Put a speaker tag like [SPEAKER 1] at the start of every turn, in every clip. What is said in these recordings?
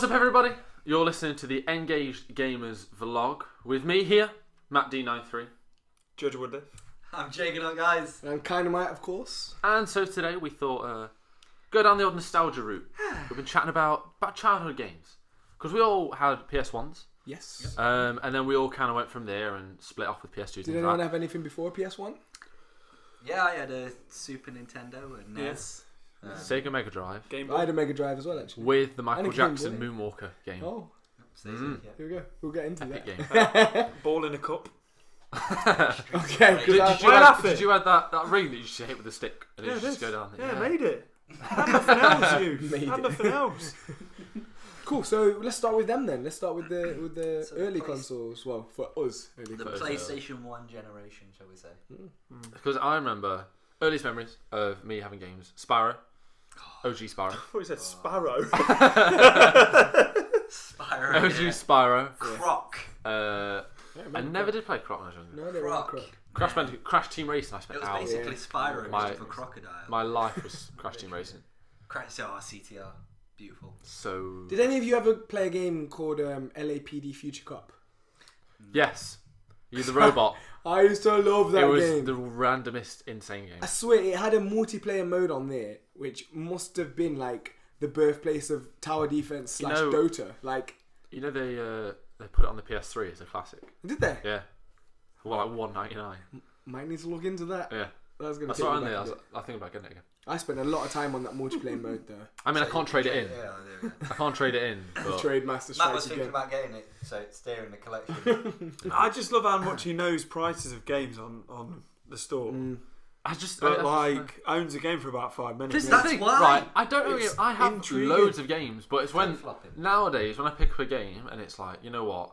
[SPEAKER 1] up, everybody? You're listening to the Engaged Gamers vlog with me here, Matt D93.
[SPEAKER 2] Judge Woodley.
[SPEAKER 3] I'm Jay Hudson, guys.
[SPEAKER 4] And Krysmic, of course.
[SPEAKER 1] And so today we thought, go down the old nostalgia route. We've been chatting about childhood games. Because we all had PS1s.
[SPEAKER 4] Yes.
[SPEAKER 1] And then we all kind of went from there and split off with PS2s.
[SPEAKER 4] Did anyone have anything before PS1?
[SPEAKER 3] Yeah, I had a Super Nintendo and NES.
[SPEAKER 1] Sega Mega Drive.
[SPEAKER 2] Game
[SPEAKER 4] I
[SPEAKER 2] Boy.
[SPEAKER 4] had a Mega Drive as well, actually.
[SPEAKER 1] With the Michael
[SPEAKER 4] And a Game
[SPEAKER 1] Jackson
[SPEAKER 4] Boy.
[SPEAKER 1] Moonwalker game.
[SPEAKER 4] Oh,
[SPEAKER 3] Yeah.
[SPEAKER 4] here we go. We'll get into
[SPEAKER 1] Epic
[SPEAKER 4] that.
[SPEAKER 1] game.
[SPEAKER 2] Ball in a cup.
[SPEAKER 4] Okay.
[SPEAKER 1] Did,
[SPEAKER 4] Cause
[SPEAKER 1] you
[SPEAKER 2] Why
[SPEAKER 1] add,
[SPEAKER 2] laughing?
[SPEAKER 1] did you add that ring that you used to hit with a stick? And it
[SPEAKER 2] Yeah,
[SPEAKER 1] used to just go down?
[SPEAKER 2] Yeah, made it. And nothing else, you.
[SPEAKER 4] Made
[SPEAKER 2] And
[SPEAKER 4] it.
[SPEAKER 2] nothing else.
[SPEAKER 4] Cool. So let's start with them then. Let's start with the
[SPEAKER 3] So
[SPEAKER 4] early
[SPEAKER 3] the
[SPEAKER 4] consoles. Well, for us, early
[SPEAKER 3] The
[SPEAKER 4] consoles.
[SPEAKER 3] PlayStation 1 generation, shall we say.
[SPEAKER 1] Because I remember earliest memories of me having games. Spyro. OG Spyro.
[SPEAKER 2] I thought you said Sparrow.
[SPEAKER 3] Spyro.
[SPEAKER 1] OG Spyro.
[SPEAKER 3] Croc.
[SPEAKER 4] Yeah,
[SPEAKER 1] I never did play Croc when I was younger.
[SPEAKER 4] No, they were
[SPEAKER 3] Croc.
[SPEAKER 4] Croc.
[SPEAKER 1] Crash Team Racing I
[SPEAKER 3] It
[SPEAKER 1] spent
[SPEAKER 3] was
[SPEAKER 1] hours.
[SPEAKER 3] basically Spyro
[SPEAKER 1] My-
[SPEAKER 3] just with a crocodile.
[SPEAKER 1] My life was Crash Team Racing.
[SPEAKER 3] CTR. Beautiful.
[SPEAKER 1] So...
[SPEAKER 4] Did any of you ever play a game called LAPD Future Cop?
[SPEAKER 1] Yes. You're the robot.
[SPEAKER 4] I used to love that
[SPEAKER 1] It was
[SPEAKER 4] game.
[SPEAKER 1] the randomest insane game.
[SPEAKER 4] I swear it had a multiplayer mode on there, which must have been like the birthplace of tower defense /
[SPEAKER 1] You know-
[SPEAKER 4] Dota. Like,
[SPEAKER 1] You know they put it on the PS3 as a classic.
[SPEAKER 4] did they?
[SPEAKER 1] Yeah. Well, like $1.99.
[SPEAKER 4] Might need to look into that.
[SPEAKER 1] Yeah.
[SPEAKER 4] That's gonna
[SPEAKER 1] That's
[SPEAKER 4] take
[SPEAKER 1] what
[SPEAKER 4] me
[SPEAKER 1] on
[SPEAKER 4] back
[SPEAKER 1] there.
[SPEAKER 4] a bit.
[SPEAKER 1] I think about getting it again.
[SPEAKER 4] I spent a lot of time on that multiplayer mode though.
[SPEAKER 1] I mean, I can't trade it in.
[SPEAKER 3] Yeah, there we go.
[SPEAKER 1] I can't trade it in. But
[SPEAKER 4] Trade Master
[SPEAKER 3] Matt
[SPEAKER 4] Strike
[SPEAKER 3] was thinking
[SPEAKER 4] again.
[SPEAKER 3] about getting it, so it's there in the collection.
[SPEAKER 2] I just love how much he knows prices of games on the store.
[SPEAKER 1] I just...
[SPEAKER 2] But
[SPEAKER 1] I
[SPEAKER 2] owns a game for about 5 minutes.
[SPEAKER 1] This is the
[SPEAKER 3] That's
[SPEAKER 1] thing,
[SPEAKER 3] why.
[SPEAKER 1] right? I don't know.
[SPEAKER 2] It's
[SPEAKER 1] I have
[SPEAKER 2] intriguing.
[SPEAKER 1] loads of games, but it's when
[SPEAKER 3] Flip-flopping.
[SPEAKER 1] nowadays when I pick up a game and it's like, you know what?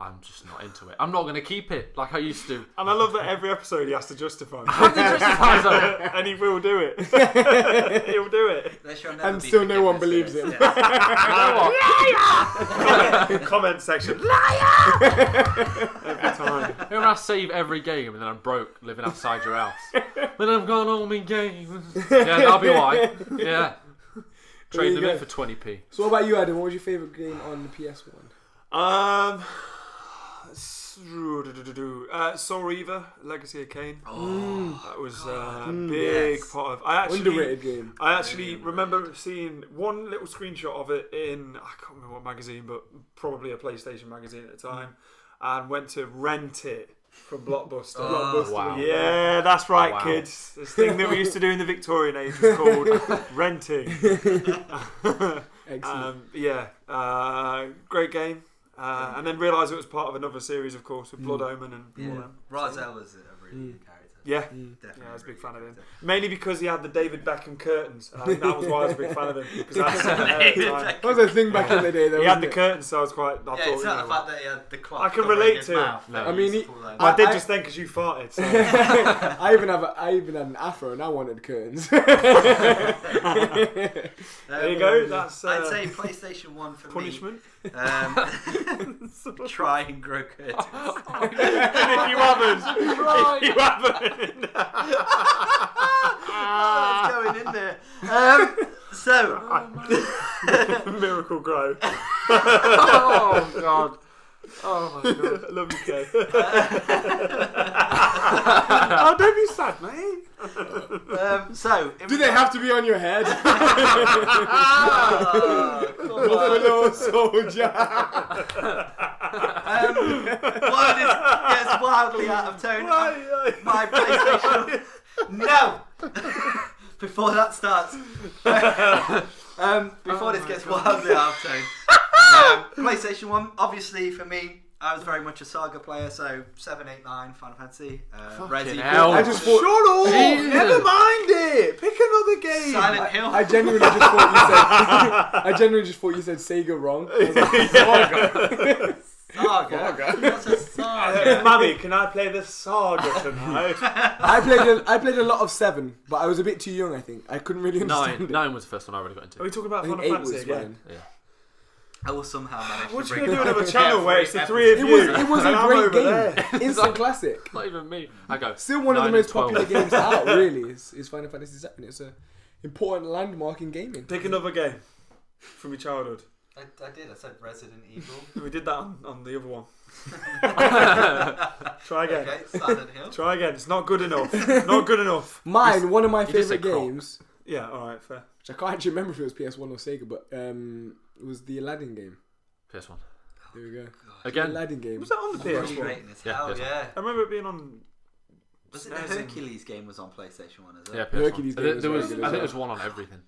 [SPEAKER 1] I'm just not into it. I'm not going to keep it like I used to.
[SPEAKER 2] And I love that every episode he has to justify.
[SPEAKER 1] How did justify that?
[SPEAKER 2] And he will do it. He'll do it.
[SPEAKER 3] There shall never
[SPEAKER 4] And
[SPEAKER 3] be
[SPEAKER 4] still no one
[SPEAKER 3] forgiveness
[SPEAKER 4] believes
[SPEAKER 3] for
[SPEAKER 4] him.
[SPEAKER 3] this, yeah.
[SPEAKER 1] You know what?
[SPEAKER 2] Comment section. Every time.
[SPEAKER 1] Remember I save every game and then I'm broke living outside your house. Then I've got all my games. Yeah, that'll be why. Yeah. Trade them
[SPEAKER 4] you
[SPEAKER 1] in
[SPEAKER 4] go.
[SPEAKER 1] for 20p.
[SPEAKER 4] So what about you, Adam? What was your favourite game on the PS1?
[SPEAKER 2] Soul Reaver, Legacy of Kain.
[SPEAKER 3] Oh,
[SPEAKER 2] That was a big
[SPEAKER 3] yes.
[SPEAKER 2] part of. I
[SPEAKER 4] Underrated game.
[SPEAKER 2] actually remember seeing one little screenshot of it in, I can't remember what magazine, but probably a PlayStation magazine at the time, and went to rent it from Blockbuster.
[SPEAKER 3] Oh,
[SPEAKER 1] wow.
[SPEAKER 2] Yeah, that's right,
[SPEAKER 1] Wow.
[SPEAKER 2] kids. This thing that we used to do in the Victorian age was called renting.
[SPEAKER 4] Excellent.
[SPEAKER 2] Great game. And then realised it was part of another series, of course, with Blood Omen and all
[SPEAKER 3] yeah.
[SPEAKER 2] them.
[SPEAKER 3] Razel was a really good character.
[SPEAKER 2] Yeah.
[SPEAKER 3] Definitely.
[SPEAKER 2] Yeah, I was a big
[SPEAKER 3] really
[SPEAKER 2] fan
[SPEAKER 3] good
[SPEAKER 2] of him.
[SPEAKER 3] character.
[SPEAKER 2] Mainly because he had the David Beckham curtains. And I think that was why I was a big fan of him. Because I had some hair at the time.
[SPEAKER 4] That was a thing back in the day, though.
[SPEAKER 2] He had
[SPEAKER 4] wasn't
[SPEAKER 2] the
[SPEAKER 4] it?
[SPEAKER 2] curtains, so I was quite. I
[SPEAKER 3] Yeah,
[SPEAKER 2] thought,
[SPEAKER 3] it's
[SPEAKER 2] you
[SPEAKER 3] not
[SPEAKER 2] know,
[SPEAKER 3] the fact that he had the clock.
[SPEAKER 2] I can
[SPEAKER 3] covering
[SPEAKER 2] relate
[SPEAKER 3] his
[SPEAKER 2] to
[SPEAKER 3] mouth
[SPEAKER 2] it.
[SPEAKER 3] that
[SPEAKER 4] I
[SPEAKER 3] he
[SPEAKER 4] mean,
[SPEAKER 3] used to
[SPEAKER 4] he-
[SPEAKER 3] pull out.
[SPEAKER 2] I did
[SPEAKER 4] I-
[SPEAKER 2] just then because you farted. So.
[SPEAKER 4] I even had an afro and I wanted curtains.
[SPEAKER 2] There you go. That's
[SPEAKER 3] I'd say PlayStation 1 for
[SPEAKER 2] punishment.
[SPEAKER 3] me. Try and grow curtains.
[SPEAKER 2] And if you haven't,
[SPEAKER 3] Oh, it's going in there.
[SPEAKER 2] Miracle Grow.
[SPEAKER 1] Oh, God. Oh, my God.
[SPEAKER 2] I love you, Kay. Oh, don't be sad, mate.
[SPEAKER 4] Do they have to be on your head? Buffalo soldier.
[SPEAKER 3] Gets wildly out of tone. My PlayStation. No. Before that starts. Before this gets wildly out of tone. PlayStation 1, obviously for me, I was very much a Saga player, so 7, 8, 9, Final Fantasy, Resident
[SPEAKER 1] hell.
[SPEAKER 4] I just thought.
[SPEAKER 2] Shut up!
[SPEAKER 1] Jesus.
[SPEAKER 2] Never mind it. Pick another game.
[SPEAKER 3] Silent Hill.
[SPEAKER 4] I genuinely just thought you said. I genuinely just thought you said Sega wrong. I was like,
[SPEAKER 3] Saga. What's a Saga?
[SPEAKER 2] Mummy, can I play the Saga tonight?
[SPEAKER 4] I played a lot of 7, but I was a bit too young. I think I couldn't really understand it.
[SPEAKER 1] 9 was the first one I really got
[SPEAKER 2] Are
[SPEAKER 1] into.
[SPEAKER 2] we talking about
[SPEAKER 4] I think
[SPEAKER 2] Final
[SPEAKER 4] 8
[SPEAKER 2] Fantasy
[SPEAKER 4] was
[SPEAKER 2] again?
[SPEAKER 4] mine.
[SPEAKER 1] Yeah.
[SPEAKER 3] I will somehow manage
[SPEAKER 2] What
[SPEAKER 3] to
[SPEAKER 2] you
[SPEAKER 3] bring
[SPEAKER 2] gonna do another
[SPEAKER 3] it
[SPEAKER 2] channel
[SPEAKER 3] every
[SPEAKER 2] where it's the three of
[SPEAKER 4] It
[SPEAKER 2] you?
[SPEAKER 4] was a
[SPEAKER 2] and I'm
[SPEAKER 4] great
[SPEAKER 2] over
[SPEAKER 4] game.
[SPEAKER 2] there.
[SPEAKER 4] Instant classic.
[SPEAKER 1] Not even me. I go.
[SPEAKER 4] Still one of the
[SPEAKER 1] 9 and
[SPEAKER 4] most popular
[SPEAKER 1] 12.
[SPEAKER 4] games out. Really, is Final Fantasy VII. It's a important landmark in gaming.
[SPEAKER 2] Pick another game from your childhood.
[SPEAKER 3] I did. I said Resident Evil.
[SPEAKER 2] We did that on the other one. Try again.
[SPEAKER 3] Okay, Silent Hill.
[SPEAKER 2] Try again. It's not good enough. Not good enough.
[SPEAKER 4] Mine, one of my
[SPEAKER 1] you did say
[SPEAKER 4] favourite
[SPEAKER 1] Croc.
[SPEAKER 4] games,
[SPEAKER 2] Yeah, alright, fair.
[SPEAKER 4] which I can't actually remember if it was PS1 or Sega, but it was the Aladdin game.
[SPEAKER 1] PS1.
[SPEAKER 4] There we go. The
[SPEAKER 1] Again,
[SPEAKER 4] Aladdin game.
[SPEAKER 2] Was that on the PS1?
[SPEAKER 3] Frustrating as
[SPEAKER 1] Yeah,
[SPEAKER 3] hell,
[SPEAKER 1] PS1.
[SPEAKER 3] yeah.
[SPEAKER 2] I remember it being on.
[SPEAKER 3] Was it the
[SPEAKER 2] SNES and-
[SPEAKER 3] Hercules game was on PlayStation 1 as well?
[SPEAKER 1] yeah, PS1.
[SPEAKER 4] Hercules game was
[SPEAKER 1] There
[SPEAKER 4] very
[SPEAKER 1] was,
[SPEAKER 4] good
[SPEAKER 1] I
[SPEAKER 4] as
[SPEAKER 1] think
[SPEAKER 4] well.
[SPEAKER 1] there's one on everything.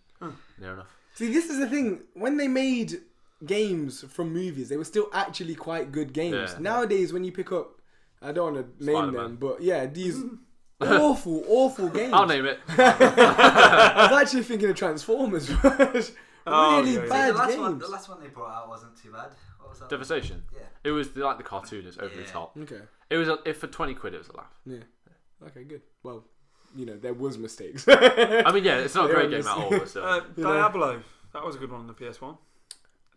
[SPEAKER 1] Near enough.
[SPEAKER 4] See, this is the thing. When they made games from movies, they were still actually quite good games.
[SPEAKER 1] Yeah.
[SPEAKER 4] Nowadays, when you pick up, I don't want to name
[SPEAKER 1] Spider-Man.
[SPEAKER 4] them, but yeah, these awful games.
[SPEAKER 1] I'll name it.
[SPEAKER 4] I was actually thinking of Transformers.
[SPEAKER 2] Oh,
[SPEAKER 4] Really
[SPEAKER 2] yeah, yeah.
[SPEAKER 4] bad
[SPEAKER 3] the
[SPEAKER 4] games.
[SPEAKER 3] last one they brought out wasn't too bad. What was that?
[SPEAKER 1] Devastation.
[SPEAKER 3] Yeah.
[SPEAKER 1] It was like the cartoon is over the
[SPEAKER 3] Yeah.
[SPEAKER 1] top.
[SPEAKER 4] Okay.
[SPEAKER 1] It was if for 20 quid it was a laugh.
[SPEAKER 4] Yeah. Okay, good. Well, there was mistakes.
[SPEAKER 1] I mean, yeah, it's not a
[SPEAKER 4] Yeah,
[SPEAKER 1] great game
[SPEAKER 4] it's-
[SPEAKER 1] at all. But still.
[SPEAKER 4] You know.
[SPEAKER 2] Diablo. That was a good one on the PS1. I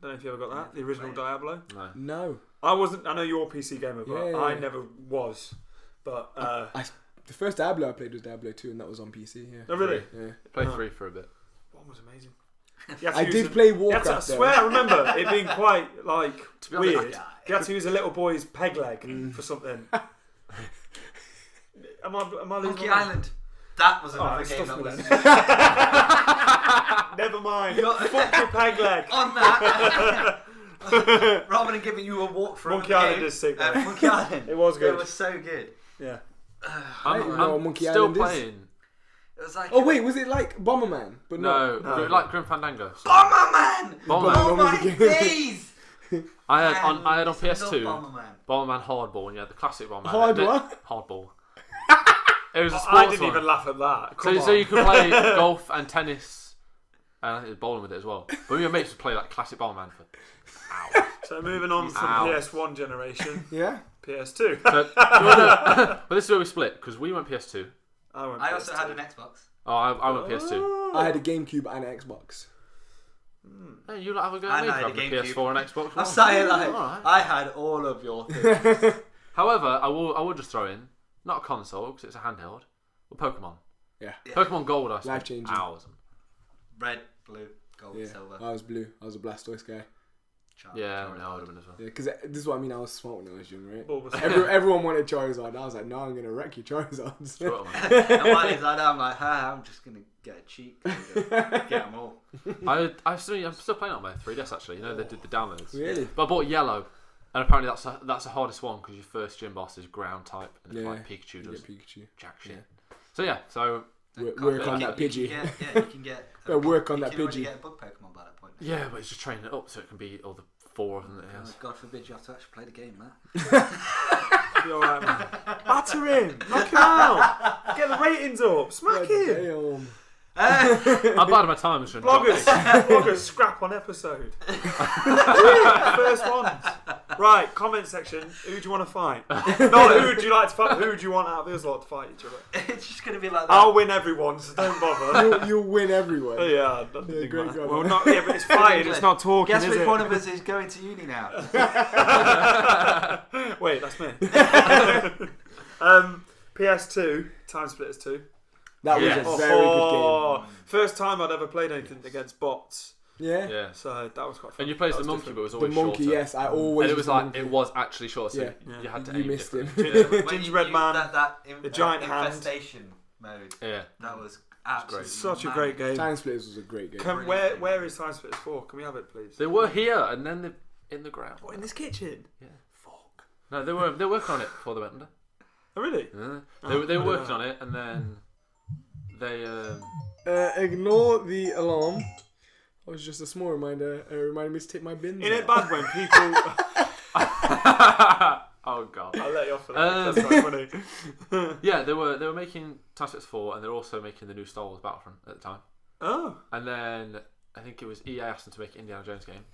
[SPEAKER 2] don't know if you ever got that. The original Diablo.
[SPEAKER 1] No.
[SPEAKER 4] No.
[SPEAKER 2] I know you're a PC gamer, but
[SPEAKER 4] Yeah.
[SPEAKER 2] I never was. But
[SPEAKER 4] The first Diablo I played was Diablo 2, and that was on PC. Yeah.
[SPEAKER 2] oh, really?
[SPEAKER 4] Yeah.
[SPEAKER 1] Play
[SPEAKER 2] Oh.
[SPEAKER 1] 3 for a bit.
[SPEAKER 2] One was amazing. You had to
[SPEAKER 4] I
[SPEAKER 2] use
[SPEAKER 4] did
[SPEAKER 2] a-
[SPEAKER 4] play
[SPEAKER 2] you had to-
[SPEAKER 4] Warcraft.
[SPEAKER 2] I swear, I remember it being quite like
[SPEAKER 1] To be honest,
[SPEAKER 2] weird. You had to use a little boy's peg leg for something. Am I losing
[SPEAKER 3] Monkey
[SPEAKER 2] my mind?
[SPEAKER 3] Island. That was another
[SPEAKER 2] Alright,
[SPEAKER 3] game
[SPEAKER 2] stuff
[SPEAKER 3] that
[SPEAKER 2] me
[SPEAKER 3] was
[SPEAKER 2] Never mind.
[SPEAKER 3] You're-
[SPEAKER 2] Fuck your peg leg.
[SPEAKER 3] on that. Rather than giving you a walk through
[SPEAKER 2] Monkey
[SPEAKER 3] the
[SPEAKER 2] Island
[SPEAKER 3] game,
[SPEAKER 2] is sick, though.
[SPEAKER 3] Monkey Island.
[SPEAKER 2] It was good.
[SPEAKER 3] It was so good.
[SPEAKER 2] Yeah.
[SPEAKER 4] I don't know what Monkey
[SPEAKER 1] still
[SPEAKER 4] Island is.
[SPEAKER 1] playing.
[SPEAKER 3] It was like
[SPEAKER 4] Oh wait, was it like Bomberman? But
[SPEAKER 1] No,
[SPEAKER 2] No.
[SPEAKER 1] like Grim Fandango. So
[SPEAKER 3] Bomberman.
[SPEAKER 1] Bomberman.
[SPEAKER 3] Oh my
[SPEAKER 4] was a game.
[SPEAKER 3] days.
[SPEAKER 1] I had on
[SPEAKER 3] Man,
[SPEAKER 1] PS2
[SPEAKER 3] Bomberman.
[SPEAKER 1] Bomberman Hardball, and you had the classic Bomberman.
[SPEAKER 4] Hard what?
[SPEAKER 1] Hardball. It was a sports
[SPEAKER 2] I didn't
[SPEAKER 1] one.
[SPEAKER 2] even laugh at that. Come
[SPEAKER 1] So
[SPEAKER 2] on.
[SPEAKER 1] you could play golf and tennis, and I think there's bowling with it as well. But me and mates would play like classic Bomberman for hours.
[SPEAKER 2] So moving on from
[SPEAKER 1] Ow.
[SPEAKER 2] PS1 generation,
[SPEAKER 4] Yeah.
[SPEAKER 2] PS2.
[SPEAKER 1] So, but this is where we split because we went PS2.
[SPEAKER 3] I also had an Xbox.
[SPEAKER 1] Oh, I went PS2.
[SPEAKER 4] I had a GameCube and an Xbox.
[SPEAKER 1] Hey, you like have a go
[SPEAKER 3] I
[SPEAKER 1] at me
[SPEAKER 3] had
[SPEAKER 1] for
[SPEAKER 3] a
[SPEAKER 1] having a
[SPEAKER 3] GameCube.
[SPEAKER 1] PS4 and Xbox
[SPEAKER 3] I'm
[SPEAKER 1] One.
[SPEAKER 3] saying like
[SPEAKER 1] Alright.
[SPEAKER 3] I had all of your things.
[SPEAKER 1] However, I will just throw in not a console because it's a handheld, but Pokemon.
[SPEAKER 4] Yeah.
[SPEAKER 1] Pokemon Gold. I spent
[SPEAKER 4] Life-changing.
[SPEAKER 1] hours. on.
[SPEAKER 3] Red, blue, gold,
[SPEAKER 4] Yeah.
[SPEAKER 3] silver.
[SPEAKER 4] I was blue. I was a Blastoise guy.
[SPEAKER 1] Yeah, no, I would have been as well.
[SPEAKER 4] Yeah, because this is what I mean. I was smart when I was young, right?
[SPEAKER 2] Bulbasaur.
[SPEAKER 4] Everyone wanted Charizard. I was like, no, I'm gonna wreck your Charizards.
[SPEAKER 1] Screw it, man.
[SPEAKER 3] And while he's like that, I'm like, I'm just gonna get a cheat code and get them all.
[SPEAKER 1] I'm still playing it on my 3DS actually. You know they did the downloads.
[SPEAKER 4] Really?
[SPEAKER 1] But I bought yellow, and apparently that's the hardest one because your first gym boss is ground type, and it's
[SPEAKER 4] Yeah.
[SPEAKER 1] like Pikachu
[SPEAKER 4] You
[SPEAKER 1] does
[SPEAKER 4] get Pikachu.
[SPEAKER 1] jack shit. So yeah, so
[SPEAKER 4] Work on that Pidgey.
[SPEAKER 3] You can get.
[SPEAKER 4] Better work on
[SPEAKER 3] you
[SPEAKER 4] that
[SPEAKER 3] can already
[SPEAKER 4] Pidgey.
[SPEAKER 3] get a bug Pokemon by that point.
[SPEAKER 1] yeah, but it's just training it up so it can be all the 4 of them that it has.
[SPEAKER 3] God forbid you have to actually play the game, man.
[SPEAKER 2] Be alright, man. Batter him. Knock him out. Get the ratings up. Smack him.
[SPEAKER 4] Damn.
[SPEAKER 1] I'm bad at my time.
[SPEAKER 2] Bloggers scrap on episode. First ones. Right, comment section. Who do you want to fight? No, who would you like to fight? Who do you want out of us lot to fight each other?
[SPEAKER 3] It's just gonna be like that.
[SPEAKER 2] I'll win everyone, so don't bother.
[SPEAKER 4] You'll win everywhere.
[SPEAKER 2] Yeah, that doesn't
[SPEAKER 4] great
[SPEAKER 2] matter.
[SPEAKER 4] guy.
[SPEAKER 2] Well, not yeah, but it's fighting. It's not talking,
[SPEAKER 3] Guess
[SPEAKER 2] is
[SPEAKER 3] which
[SPEAKER 2] it?
[SPEAKER 3] one of us is going to uni now?
[SPEAKER 2] Wait, that's me. PS2, Time Splitters 2.
[SPEAKER 4] That was
[SPEAKER 1] Yes.
[SPEAKER 4] a very good
[SPEAKER 2] First time I'd ever played anything against bots,
[SPEAKER 4] game. Yeah.
[SPEAKER 1] Yeah,
[SPEAKER 2] so that was quite fun.
[SPEAKER 1] and you played
[SPEAKER 2] That
[SPEAKER 1] the
[SPEAKER 2] was
[SPEAKER 1] monkey,
[SPEAKER 2] different.
[SPEAKER 1] but it was
[SPEAKER 4] The
[SPEAKER 1] always
[SPEAKER 4] monkey,
[SPEAKER 1] shorter.
[SPEAKER 4] yes, I always.
[SPEAKER 1] And it was
[SPEAKER 4] the
[SPEAKER 1] like
[SPEAKER 4] monkey.
[SPEAKER 1] it was actually short, so
[SPEAKER 4] Yeah.
[SPEAKER 1] you had to
[SPEAKER 4] You
[SPEAKER 1] aim
[SPEAKER 4] missed him.
[SPEAKER 1] different.
[SPEAKER 3] When
[SPEAKER 2] Gingerbread Man,
[SPEAKER 3] that
[SPEAKER 2] giant hand.
[SPEAKER 3] infestation mode.
[SPEAKER 1] Yeah,
[SPEAKER 3] That was absolutely
[SPEAKER 2] Such a
[SPEAKER 3] mad.
[SPEAKER 2] great game.
[SPEAKER 4] Time Splitters was a great game.
[SPEAKER 2] Can, where is Time Splitters 4? Can we have it, please?
[SPEAKER 1] they were here, and then they're in the ground.
[SPEAKER 2] What, in this kitchen?
[SPEAKER 1] Yeah. Fuck. No, they were working on it before they went under.
[SPEAKER 2] Oh, really?
[SPEAKER 1] Yeah.
[SPEAKER 2] Oh,
[SPEAKER 1] They were
[SPEAKER 2] I
[SPEAKER 1] working
[SPEAKER 2] don't
[SPEAKER 1] on it, and then they.
[SPEAKER 4] Ignore the alarm. That was just a small reminder. It reminded me to take my bins.
[SPEAKER 2] Isn't it
[SPEAKER 4] out.
[SPEAKER 2] bad when people...
[SPEAKER 1] Oh god.
[SPEAKER 2] I'll let you off for that. That's quite funny.
[SPEAKER 1] Yeah, they were making Time Splitters 4, and they're also making the new Star Wars Battlefront at the time.
[SPEAKER 2] Oh.
[SPEAKER 1] And then I think it was EA asked them to make an Indiana Jones game,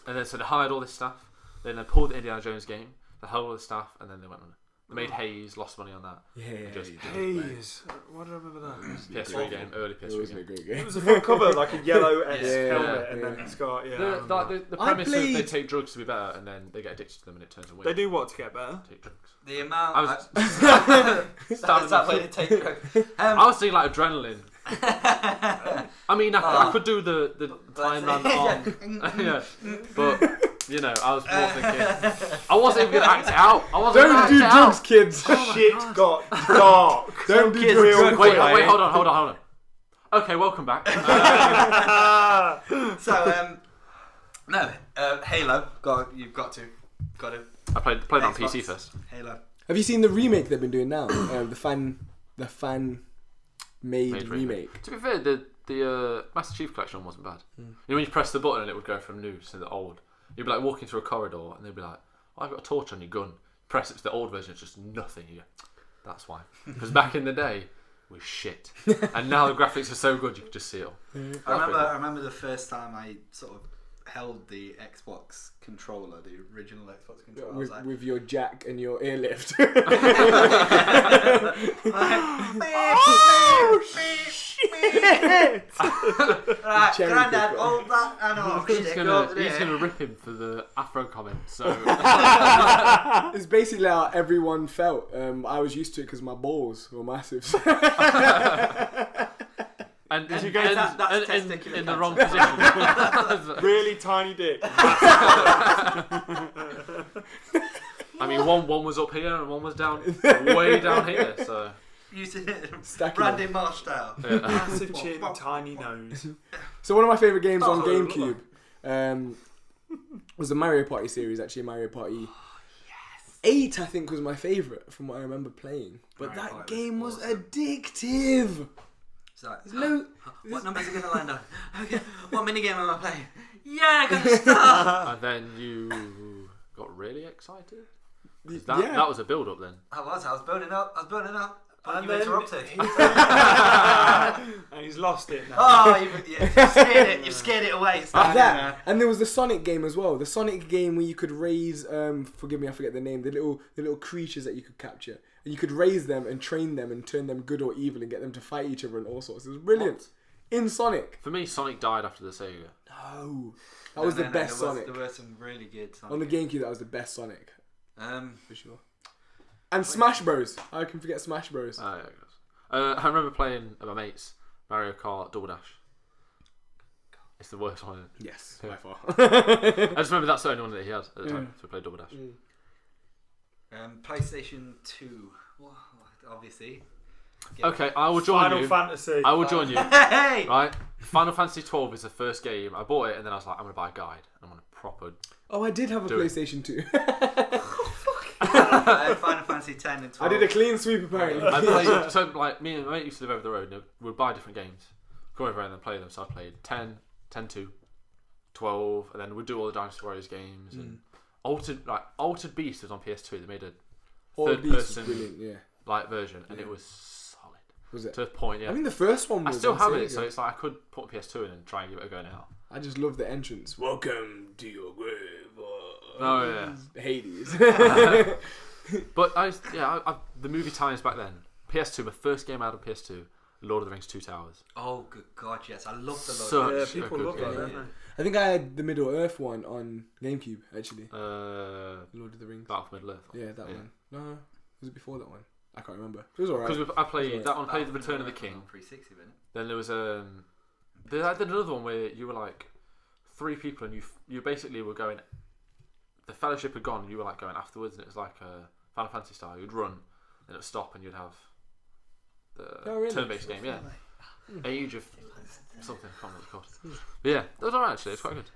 [SPEAKER 1] and then so they hired all this staff. Then they pulled the Indiana Jones game. They hired all the staff, and then they went on it. They made Haze, lost money on that.
[SPEAKER 4] Yeah.
[SPEAKER 1] Just-
[SPEAKER 2] Haze. Why do I remember that?
[SPEAKER 1] PS3 game, early
[SPEAKER 4] It
[SPEAKER 1] PS3
[SPEAKER 4] wasn't a
[SPEAKER 1] game.
[SPEAKER 4] great
[SPEAKER 2] It
[SPEAKER 4] game.
[SPEAKER 2] was a fun cover, like a yellow esque
[SPEAKER 4] Yeah,
[SPEAKER 2] helmet, and
[SPEAKER 4] yeah.
[SPEAKER 2] then it's got yeah. I
[SPEAKER 1] The,
[SPEAKER 2] remember
[SPEAKER 1] like,
[SPEAKER 2] that.
[SPEAKER 1] the
[SPEAKER 4] I
[SPEAKER 1] premise is they
[SPEAKER 4] played-
[SPEAKER 1] take drugs to be better, and then they get addicted to them, and it turns them weird.
[SPEAKER 2] They do what to get better?
[SPEAKER 1] Take drugs.
[SPEAKER 3] The amount.
[SPEAKER 1] I was-
[SPEAKER 3] That's that way to take drugs.
[SPEAKER 1] I was thinking like adrenaline. I mean, I could do the timeline on. Yeah, but you know, I was more thinking. I wasn't even gonna act it out. I wasn't.
[SPEAKER 4] Don't do drugs, kids.
[SPEAKER 2] Shit got dark.
[SPEAKER 4] Don't do
[SPEAKER 3] kids
[SPEAKER 4] drugs.
[SPEAKER 3] real
[SPEAKER 1] Wait, hold on. Okay, welcome back.
[SPEAKER 3] So, Halo. You've got to.
[SPEAKER 1] I played on
[SPEAKER 3] Xbox.
[SPEAKER 1] PC first.
[SPEAKER 3] Halo.
[SPEAKER 4] Have you seen the remake they've been doing now? The fan made remake.
[SPEAKER 1] To be fair, the Master Chief Collection wasn't bad. You know, when you press the button and it would go from new to the old. You'd be like walking through a corridor and they'd be like, "Oh, I've got a torch on your gun." Press it to the old version, it's just nothing. You go, "That's why." Because back in the day, we shit, and now the graphics are so good you can just see it all.
[SPEAKER 3] I remember the first time I sort of held the Xbox controller, the original Xbox controller. I was like,
[SPEAKER 4] With your jack and your airlift.
[SPEAKER 3] Right,
[SPEAKER 4] Cherry
[SPEAKER 3] Grandad,
[SPEAKER 4] picker.
[SPEAKER 3] hold that analog
[SPEAKER 1] He's
[SPEAKER 3] stick
[SPEAKER 1] gonna
[SPEAKER 3] over there.
[SPEAKER 1] rip him for the Afro comment. So
[SPEAKER 4] It's basically how everyone felt. I was used to it because my balls were massive.
[SPEAKER 1] and
[SPEAKER 2] you go to-
[SPEAKER 3] that's
[SPEAKER 1] in
[SPEAKER 3] testicular
[SPEAKER 1] the wrong
[SPEAKER 3] cancer.
[SPEAKER 1] position.
[SPEAKER 2] Really tiny dick.
[SPEAKER 1] I mean, one was up here and one was down, way down here. So
[SPEAKER 3] Using
[SPEAKER 4] Stacking
[SPEAKER 3] Randy Marsh style.
[SPEAKER 2] Massive chin, tiny nose.
[SPEAKER 4] So one of my favourite games on
[SPEAKER 3] Oh,
[SPEAKER 4] GameCube was the Mario Party series, actually. Mario Party 8, I think, was my favourite from what I remember playing. But
[SPEAKER 3] Mario
[SPEAKER 4] that
[SPEAKER 3] Party
[SPEAKER 4] game
[SPEAKER 3] was
[SPEAKER 4] was
[SPEAKER 3] awesome.
[SPEAKER 4] addictive.
[SPEAKER 3] It's like,
[SPEAKER 4] No,
[SPEAKER 3] what numbers are going to land on? Okay, what minigame am I playing? Yeah, I got to start.
[SPEAKER 1] and then you got really excited. 'Cause
[SPEAKER 4] Yeah.
[SPEAKER 1] that was a build up then.
[SPEAKER 3] I was building up. But
[SPEAKER 2] And
[SPEAKER 3] you
[SPEAKER 2] then
[SPEAKER 3] interrupted.
[SPEAKER 2] And he's lost it now.
[SPEAKER 3] Oh, you've scared it away. It's not
[SPEAKER 4] that, and there was the Sonic game as well. The Sonic game where you could raise, forgive me, I forget the name. The little creatures that you could capture, and you could raise them and train them and turn them good or evil and get them to fight each other and all sorts. It was brilliant in Sonic.
[SPEAKER 1] For me, Sonic died after the Sega.
[SPEAKER 4] No, that was the best Sonic
[SPEAKER 3] There were some really good Sonic
[SPEAKER 4] on the GameCube. That was the best Sonic
[SPEAKER 3] For
[SPEAKER 4] for sure. And Smash Bros. How can forget Smash Bros?
[SPEAKER 1] Yeah, I guess. I remember playing with my mates Mario Kart Double Dash. It's the worst one.
[SPEAKER 4] Yes,
[SPEAKER 1] Yeah.
[SPEAKER 4] by far.
[SPEAKER 1] I just remember that's the only one that he had at the time, so we played Double Dash.
[SPEAKER 3] PlayStation 2. Well, obviously.
[SPEAKER 1] Okay, I will join
[SPEAKER 2] Final
[SPEAKER 1] you.
[SPEAKER 2] Fantasy.
[SPEAKER 1] I will join you.
[SPEAKER 3] Hey!
[SPEAKER 1] Right, Final Fantasy 12 is the first game. I bought it and then I was like, I'm gonna buy a guide. I'm gonna proper.
[SPEAKER 4] Oh, I did have a
[SPEAKER 1] Do it.
[SPEAKER 4] PlayStation 2.
[SPEAKER 3] Final Fantasy 10 and 12.
[SPEAKER 4] I did a clean sweep apparently.
[SPEAKER 1] I played, so like me and my mate used to live over the road. And we'd buy different games, go over and then play them. So I played 10, 10-2, 12, and then we'd do all the Dynasty Warriors games and Altered Beast was on PS2. They made a
[SPEAKER 4] All
[SPEAKER 1] third
[SPEAKER 4] Beast was
[SPEAKER 1] person
[SPEAKER 4] brilliant, yeah.
[SPEAKER 1] like version, and it was solid
[SPEAKER 4] Was it?
[SPEAKER 1] to a point. Yeah,
[SPEAKER 4] I mean, the first one
[SPEAKER 1] I
[SPEAKER 4] was
[SPEAKER 1] still
[SPEAKER 4] on
[SPEAKER 1] have
[SPEAKER 4] Sega.
[SPEAKER 1] it, so it's like I could put PS2 in and try and give it a go now.
[SPEAKER 4] I just love the entrance. Welcome to your grave.
[SPEAKER 1] Oh yeah.
[SPEAKER 4] Hades.
[SPEAKER 1] But the movie times back then. PS2, my first game out of PS2, Lord of the Rings: Two Towers.
[SPEAKER 3] Oh, good God, yes. I love the
[SPEAKER 1] So-
[SPEAKER 3] Lord.
[SPEAKER 2] Yeah,
[SPEAKER 1] Such a
[SPEAKER 2] people
[SPEAKER 1] good
[SPEAKER 2] love that,
[SPEAKER 1] game.
[SPEAKER 2] don't they?
[SPEAKER 4] I think I had the Middle Earth one on GameCube, actually. Lord of the Rings.
[SPEAKER 1] Battle for Middle Earth.
[SPEAKER 4] Yeah, that one. No, was it before that one? I can't remember. It was alright.
[SPEAKER 1] Because I played
[SPEAKER 4] That's
[SPEAKER 1] that one. Played the Return of the
[SPEAKER 3] On
[SPEAKER 1] King.
[SPEAKER 3] 360, wasn't it?
[SPEAKER 1] Then there was I did another one where you were like 3 people and you basically were going. The Fellowship had gone and you were like going afterwards, and it was like a Final Fantasy style. You'd run, and it would stop, and you'd have the
[SPEAKER 4] Oh, really?
[SPEAKER 1] turn-based game. Yeah, Age of something. I can't remember what it's called. But yeah, that was alright actually. It's quite good.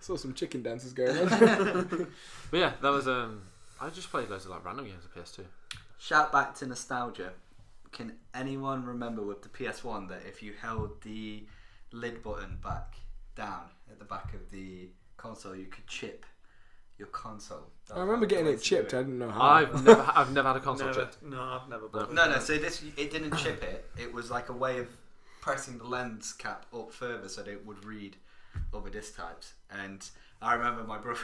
[SPEAKER 4] Saw some chicken dances going on.
[SPEAKER 1] But yeah, that was I just played loads of like random games on PS2.
[SPEAKER 3] Shout back to nostalgia. Can anyone remember with the PS1 that if you held the lid button back down at the back of the console, you could chip your console?
[SPEAKER 4] I remember getting it chipped. I didn't know how.
[SPEAKER 1] I've never had a console
[SPEAKER 2] Never.
[SPEAKER 1] chipped.
[SPEAKER 2] No, I've never bought
[SPEAKER 3] No, so it didn't chip it. It was like a way of pressing the lens cap up further so that it would read other disc types. And I remember my brother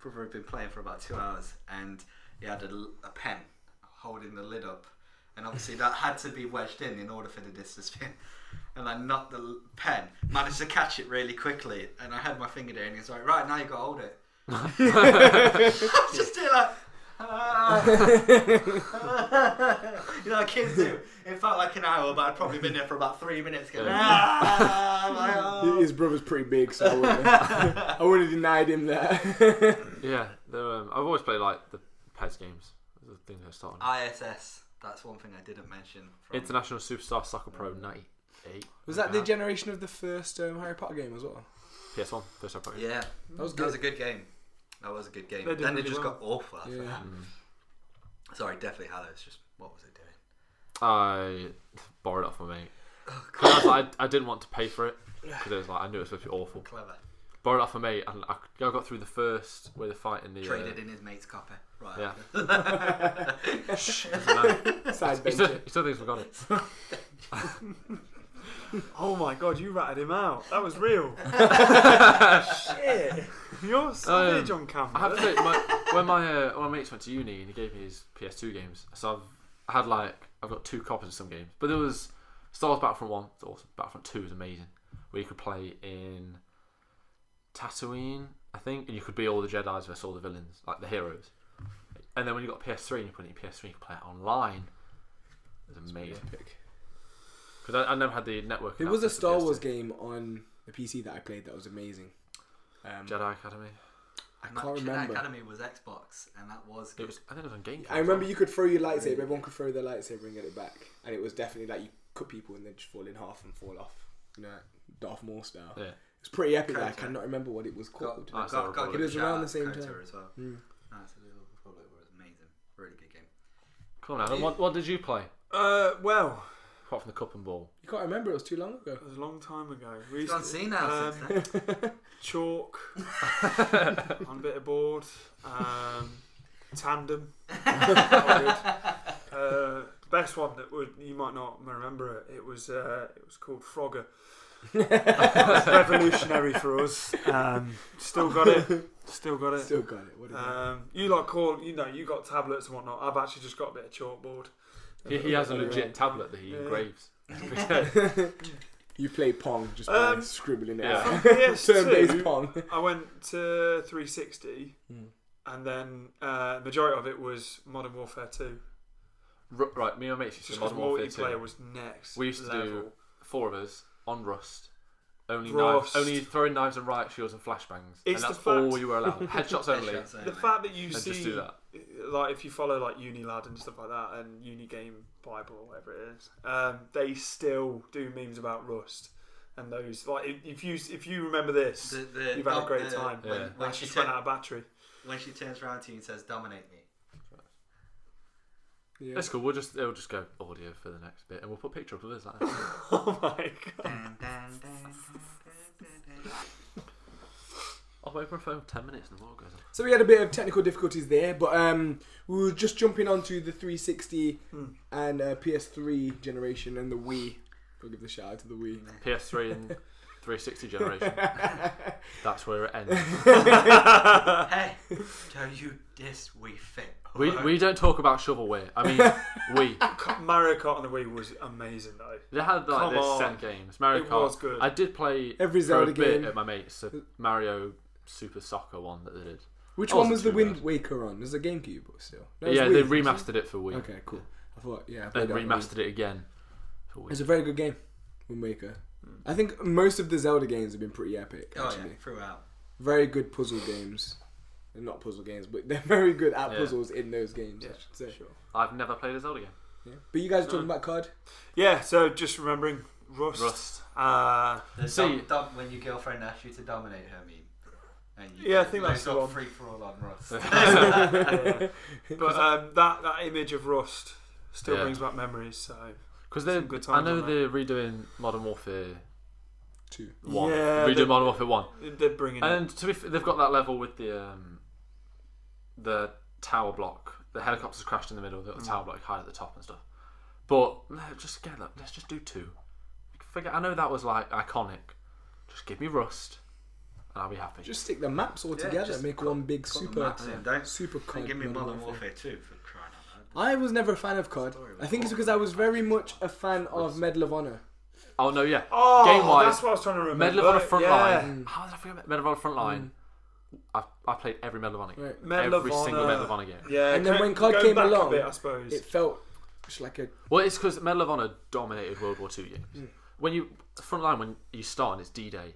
[SPEAKER 3] had been playing for about 2 hours, and he had a pen holding the lid up, and obviously that had to be wedged in order for the disc to spin. And I knocked the pen, managed to catch it really quickly, and I had my finger there, and he was like, "Right, now you got to hold it." I was just doing like, You know, kids do. It felt like an hour, but I'd probably been there for about 3 minutes. Going,
[SPEAKER 4] His brother's pretty big, so I would have denied him that.
[SPEAKER 1] Yeah, I've always played like the PES games. The thing I started.
[SPEAKER 3] ISS. That's one thing I didn't mention.
[SPEAKER 1] International Superstar Soccer Pro 98.
[SPEAKER 4] Was that the generation of the first Harry Potter game as well?
[SPEAKER 1] PS1, first Harry Potter.
[SPEAKER 3] Yeah,
[SPEAKER 4] That was
[SPEAKER 3] a good game. That was a good game.
[SPEAKER 2] They did
[SPEAKER 3] Then it
[SPEAKER 2] really
[SPEAKER 3] just
[SPEAKER 2] well.
[SPEAKER 3] got awful after
[SPEAKER 4] Yeah.
[SPEAKER 3] that. Sorry, Deathly Hallows. Just what was it doing?
[SPEAKER 1] I borrowed it off my mate. 'Cause I didn't want to pay for it because it was like I knew it was supposed to be awful.
[SPEAKER 3] Clever.
[SPEAKER 1] Borrowed it off my mate, and I got through the first where they're fighting the.
[SPEAKER 3] Traded in his mate's copy. Right.
[SPEAKER 1] Yeah.
[SPEAKER 4] Side
[SPEAKER 1] He still
[SPEAKER 4] bench.
[SPEAKER 1] thinks we got it.
[SPEAKER 2] Oh my god, you ratted him out. That was real. Shit. You're savage on camera.
[SPEAKER 1] I have to say, when my mates went to uni and he gave me his PS2 games, so I've got 2 copies of some games, but there was Star Wars Battlefront 1, it's awesome. Battlefront 2 is amazing, where you could play in Tatooine, I think, and you could be all the Jedis versus all the villains, like the heroes. And then when you got PS3 and you put it in PS3, you could play it online. It was amazing. Because I never had the network.
[SPEAKER 4] There was a
[SPEAKER 1] access to
[SPEAKER 4] Star
[SPEAKER 1] PS2.
[SPEAKER 4] Wars game on the PC that I played that was amazing.
[SPEAKER 1] Jedi Academy.
[SPEAKER 4] I can't remember.
[SPEAKER 3] Academy was Xbox, and that was
[SPEAKER 1] It
[SPEAKER 3] good.
[SPEAKER 1] was. I think it was on GameCube.
[SPEAKER 4] I remember you could throw your lightsaber. Everyone could throw their lightsaber and get it back, and it was definitely like you cut people and they'd just fall in half and fall off. You know, Darth Maul style.
[SPEAKER 1] Yeah.
[SPEAKER 4] It's pretty epic.
[SPEAKER 3] Kotor.
[SPEAKER 4] I cannot remember what it was called.
[SPEAKER 1] Got-
[SPEAKER 3] give
[SPEAKER 4] It
[SPEAKER 3] a
[SPEAKER 4] was
[SPEAKER 3] shout
[SPEAKER 4] around
[SPEAKER 3] out
[SPEAKER 4] the same
[SPEAKER 3] to Kotor
[SPEAKER 4] time.
[SPEAKER 3] as well.
[SPEAKER 4] Mm.
[SPEAKER 3] That's a little Republic was amazing. Really good game.
[SPEAKER 1] Come on, Adam. What did you play?
[SPEAKER 2] Well,
[SPEAKER 1] Apart from the cup and ball.
[SPEAKER 4] You can't remember. It was too long ago.
[SPEAKER 2] it was a long time ago. We
[SPEAKER 3] It's
[SPEAKER 2] used
[SPEAKER 3] gone
[SPEAKER 2] to-
[SPEAKER 3] senile since then.
[SPEAKER 2] Chalk on a bit of board. Tandem. The best one that you might not remember it. It was called Frogger. It was revolutionary for us. Still got it.
[SPEAKER 4] Still got it. What is
[SPEAKER 2] You you got tablets and whatnot. I've actually just got a bit of chalkboard.
[SPEAKER 1] He has a legit tablet that he engraves.
[SPEAKER 4] it? You play Pong just by scribbling it
[SPEAKER 1] yeah.
[SPEAKER 4] out.
[SPEAKER 2] From PS2,
[SPEAKER 4] Turn-based Pong.
[SPEAKER 2] I went to 360, and then majority of it was Modern Warfare 2.
[SPEAKER 1] Right, me and my mates used to
[SPEAKER 2] Just
[SPEAKER 1] do
[SPEAKER 2] because
[SPEAKER 1] Modern Warfare
[SPEAKER 2] multiplayer
[SPEAKER 1] 2.
[SPEAKER 2] was next.
[SPEAKER 1] We used to
[SPEAKER 2] level.
[SPEAKER 1] do 4 of us on Rust.
[SPEAKER 2] Rust.
[SPEAKER 1] Only throwing knives and riot shields and flashbangs.
[SPEAKER 2] It's
[SPEAKER 1] And that's
[SPEAKER 2] the fact-
[SPEAKER 1] all you were allowed. Headshots only.
[SPEAKER 3] Headshots only.
[SPEAKER 2] The fact that you
[SPEAKER 1] And
[SPEAKER 2] see,
[SPEAKER 1] just do that.
[SPEAKER 2] like if you follow like Unilad and stuff like that, and Unigame Bible or whatever it is, they still do memes about Rust. And those, like, if you remember this, you've had a great time.
[SPEAKER 1] Yeah.
[SPEAKER 3] When
[SPEAKER 2] She
[SPEAKER 3] she
[SPEAKER 2] just ran out of battery.
[SPEAKER 3] when she turns around to you and says, "Dominate me."
[SPEAKER 4] Yeah.
[SPEAKER 1] That's cool. It'll just go audio for the next bit, and we'll put a picture up of us like that.
[SPEAKER 2] Oh my god!
[SPEAKER 3] Dun, dun, dun, dun, dun, dun.
[SPEAKER 1] I'll wait for a phone for 10 minutes and the water goes on.
[SPEAKER 4] So we had a bit of technical difficulties there, but we were just jumping onto the 360 and PS3 generation and the Wii. We'll give the shout out to the Wii.
[SPEAKER 1] PS3 and 360 generation. That's where it ends.
[SPEAKER 3] Hey, don't you diss Wii Fit?
[SPEAKER 1] We don't talk about shovelware. I mean,
[SPEAKER 2] Mario Kart on the Wii was amazing though.
[SPEAKER 1] They had like
[SPEAKER 2] Come
[SPEAKER 1] this
[SPEAKER 2] on.
[SPEAKER 1] set games. Mario
[SPEAKER 2] It
[SPEAKER 1] Kart.
[SPEAKER 2] was good.
[SPEAKER 1] I did play
[SPEAKER 4] Every
[SPEAKER 1] for
[SPEAKER 4] Zelda
[SPEAKER 1] a bit
[SPEAKER 4] game.
[SPEAKER 1] at my mate's Mario Super Soccer one that they did.
[SPEAKER 4] Which
[SPEAKER 1] That
[SPEAKER 4] one was the
[SPEAKER 1] wasn't too
[SPEAKER 4] Wind
[SPEAKER 1] bad.
[SPEAKER 4] Waker on? Was it GameCube or still? No, it was
[SPEAKER 1] Yeah,
[SPEAKER 4] Wii,
[SPEAKER 1] they
[SPEAKER 4] wasn't it?
[SPEAKER 1] remastered it for Wii.
[SPEAKER 4] Okay, cool. I thought, yeah, I
[SPEAKER 1] Then
[SPEAKER 4] played that on Wii.
[SPEAKER 1] remastered it again for Wii.
[SPEAKER 4] It's a very good game, Wind Waker. I think most of the Zelda games have been pretty epic,
[SPEAKER 3] Oh
[SPEAKER 4] actually.
[SPEAKER 3] yeah, throughout.
[SPEAKER 4] Very good puzzle games. Not puzzle games, but they're very good at
[SPEAKER 1] Yeah.
[SPEAKER 4] puzzles in those games, I
[SPEAKER 2] Yeah,
[SPEAKER 4] should say.
[SPEAKER 2] sure.
[SPEAKER 1] I've never played a Zelda game.
[SPEAKER 4] Yeah. But you guys are talking about COD?
[SPEAKER 2] Yeah, so just remembering Rust.
[SPEAKER 1] See-
[SPEAKER 3] When your girlfriend asks you to dominate her meme. And you
[SPEAKER 2] Yeah, I think that's the one.
[SPEAKER 3] free for all on Rust.
[SPEAKER 2] Yeah. But that image of Rust still
[SPEAKER 1] Yeah.
[SPEAKER 2] brings back memories. So
[SPEAKER 1] Because
[SPEAKER 2] Some good
[SPEAKER 1] I
[SPEAKER 2] times
[SPEAKER 1] know
[SPEAKER 2] on
[SPEAKER 1] they're redoing Modern Warfare
[SPEAKER 4] 2.
[SPEAKER 1] 1.
[SPEAKER 2] Yeah,
[SPEAKER 1] Redoing
[SPEAKER 2] they-
[SPEAKER 1] Modern Warfare 1.
[SPEAKER 2] they're bringing it.
[SPEAKER 1] And to be fair, they've got that level with the tower block. The helicopters crashed in the middle. The tower block high at the top and stuff. But let's just do 2. I know that was like iconic. Just give me Rust, and I'll be happy.
[SPEAKER 4] Just stick the maps all
[SPEAKER 3] Yeah,
[SPEAKER 4] together
[SPEAKER 3] just
[SPEAKER 4] and make
[SPEAKER 3] put-
[SPEAKER 4] one big
[SPEAKER 3] put the
[SPEAKER 4] super
[SPEAKER 3] maps in, don't-
[SPEAKER 4] super COD.
[SPEAKER 3] And give me Modern
[SPEAKER 4] Warfare.
[SPEAKER 3] Warfare 2 for crying out loud.
[SPEAKER 4] I was never a fan of COD.
[SPEAKER 3] Story was
[SPEAKER 4] I think it's
[SPEAKER 3] awful.
[SPEAKER 4] because I was very much a fan of Medal of Honor.
[SPEAKER 1] Oh no, yeah.
[SPEAKER 2] Oh,
[SPEAKER 1] Game-wise,
[SPEAKER 2] that's what I was trying to remember.
[SPEAKER 1] Medal of Honor Frontline.
[SPEAKER 2] Yeah.
[SPEAKER 1] How did I forget Medal of Honor Frontline? I played every Medal of Honor game.
[SPEAKER 4] Right.
[SPEAKER 2] Medal of
[SPEAKER 1] Every
[SPEAKER 2] Honor.
[SPEAKER 1] single Medal of Honor game.
[SPEAKER 2] Yeah,
[SPEAKER 4] And then when COD
[SPEAKER 2] going
[SPEAKER 4] came
[SPEAKER 2] back
[SPEAKER 4] along,
[SPEAKER 2] a bit, I suppose.
[SPEAKER 4] it felt just like a.
[SPEAKER 1] Well, it's because Medal of Honor dominated World War II games. When you front line, when you start and it's D-Day,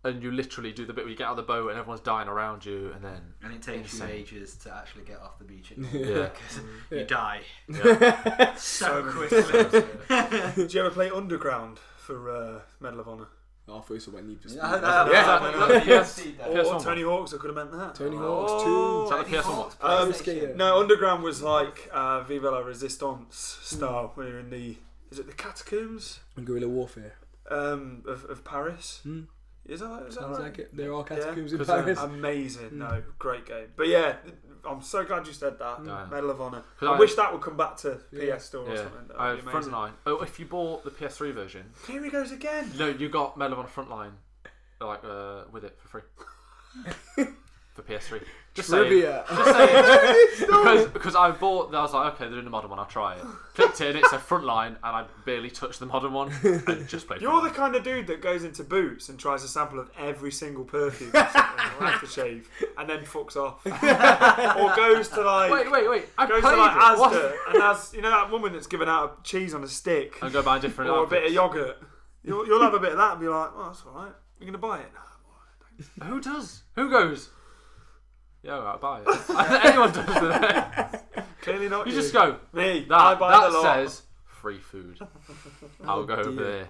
[SPEAKER 1] and you literally do the bit where you get out of the boat and everyone's dying around you, and then
[SPEAKER 3] And it takes you ages to actually get off the beach at night.
[SPEAKER 1] Yeah.
[SPEAKER 3] Because you die
[SPEAKER 1] yeah.
[SPEAKER 3] so quickly.
[SPEAKER 2] Did you ever play Underground for Medal of Honor?
[SPEAKER 4] Oh, I thought you said about Need for Speed.
[SPEAKER 2] Or Tony Hawk's, I could have meant that.
[SPEAKER 4] Tony Hawk's 2.
[SPEAKER 1] Is that the PS1
[SPEAKER 4] Skater.
[SPEAKER 2] No, Underground was like Viva la Resistance style. When you're in the the catacombs
[SPEAKER 4] And Guerrilla Warfare.
[SPEAKER 2] of Paris. Is that
[SPEAKER 4] Sounds
[SPEAKER 2] right?
[SPEAKER 4] like it. There are catacombs in
[SPEAKER 1] 'Cause,
[SPEAKER 4] Paris.
[SPEAKER 2] Amazing. No, great game. But yeah, I'm so glad you said that.
[SPEAKER 1] Yeah.
[SPEAKER 2] Medal of Honor.
[SPEAKER 1] 'Cause
[SPEAKER 2] I wish that would come back to PS Store or
[SPEAKER 1] Yeah.
[SPEAKER 2] something. That would be amazing.
[SPEAKER 1] Frontline. Oh, if you bought the PS3 version,
[SPEAKER 2] Here he goes again.
[SPEAKER 1] no, you got Medal of Honor Frontline, like with it for free for PS3. Just
[SPEAKER 4] Trivia.
[SPEAKER 1] saying. because I bought. I was like, okay, they're doing the modern one. I'll try it. Clicked it, and it's a Frontline, and I barely touched the modern one, and just played.
[SPEAKER 2] You're the
[SPEAKER 1] Frontline.
[SPEAKER 2] kind of dude that goes into Boots and tries a sample of every single perfume aftershave and then fucks off. Or goes to like
[SPEAKER 1] Wait. I
[SPEAKER 2] goes
[SPEAKER 1] played
[SPEAKER 2] to like
[SPEAKER 1] it. What?
[SPEAKER 2] Asda and has that woman that's giving out a cheese on a stick
[SPEAKER 1] And go buy different
[SPEAKER 2] or a bit of
[SPEAKER 1] outfits.
[SPEAKER 2] yogurt. You'll have a bit of that and be like, oh, that's alright. You're gonna buy it? No.
[SPEAKER 1] Who does? Who goes? Yeah, I'll buy it. Anyone does that.
[SPEAKER 2] Clearly not.
[SPEAKER 1] You just go.
[SPEAKER 2] Me.
[SPEAKER 1] That
[SPEAKER 2] I buy the lot.
[SPEAKER 1] says free food. I'll go over there.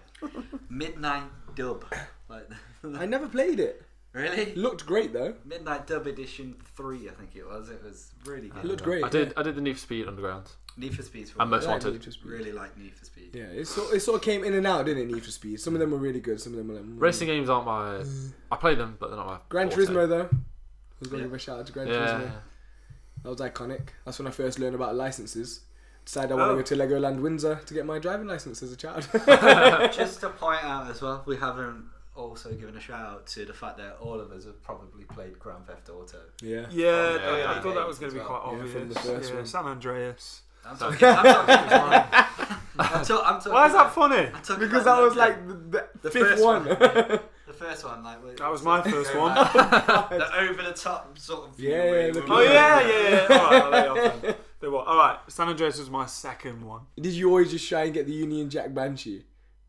[SPEAKER 3] Midnight Dub. Like,
[SPEAKER 4] I never played it.
[SPEAKER 3] really?
[SPEAKER 4] It looked great though.
[SPEAKER 3] Midnight Dub Edition 3, I think it was. It was really good.
[SPEAKER 4] It looked great.
[SPEAKER 1] I did the Need for Speed Underground.
[SPEAKER 3] Need for Speed's
[SPEAKER 1] And Most
[SPEAKER 4] I like
[SPEAKER 1] Wanted.
[SPEAKER 4] Need for Speed.
[SPEAKER 3] really like Need for Speed.
[SPEAKER 4] Yeah, it sort of came in and out, didn't it? Need for Speed. Some of them were really good. Some of them were like,
[SPEAKER 1] Racing games aren't my. I play them, but they're not my.
[SPEAKER 4] Gran
[SPEAKER 1] forte.
[SPEAKER 4] Turismo though. I was going to give a shout out to Gran
[SPEAKER 1] Yeah.
[SPEAKER 4] Turismo. That was iconic. That's when I first learned about licenses. Decided I want to go to Legoland Windsor to get my driving license as a child.
[SPEAKER 3] Just to point out as well, we haven't also given a shout out to the fact that all of us have probably played Grand Theft Auto.
[SPEAKER 4] Yeah.
[SPEAKER 2] Yeah, I
[SPEAKER 1] Yeah.
[SPEAKER 2] thought that was going to be quite
[SPEAKER 4] Yeah,
[SPEAKER 2] obvious.
[SPEAKER 4] from the first one.
[SPEAKER 2] San Andreas.
[SPEAKER 3] I'm talking. I'm talking.
[SPEAKER 2] Why is that funny?
[SPEAKER 3] I'm talking
[SPEAKER 4] Because
[SPEAKER 3] about
[SPEAKER 4] that was
[SPEAKER 3] the-
[SPEAKER 4] like the fifth
[SPEAKER 3] first
[SPEAKER 4] one.
[SPEAKER 3] The first one, like
[SPEAKER 2] That was my first one.
[SPEAKER 3] The over the top sort of view.
[SPEAKER 4] Yeah,
[SPEAKER 3] where
[SPEAKER 4] yeah,
[SPEAKER 3] you
[SPEAKER 4] the
[SPEAKER 3] were-
[SPEAKER 2] Oh yeah. Alright, I'll lay off then. There what? Alright, San Andreas was my second one.
[SPEAKER 4] Did you always just try and get the Union Jack Banshee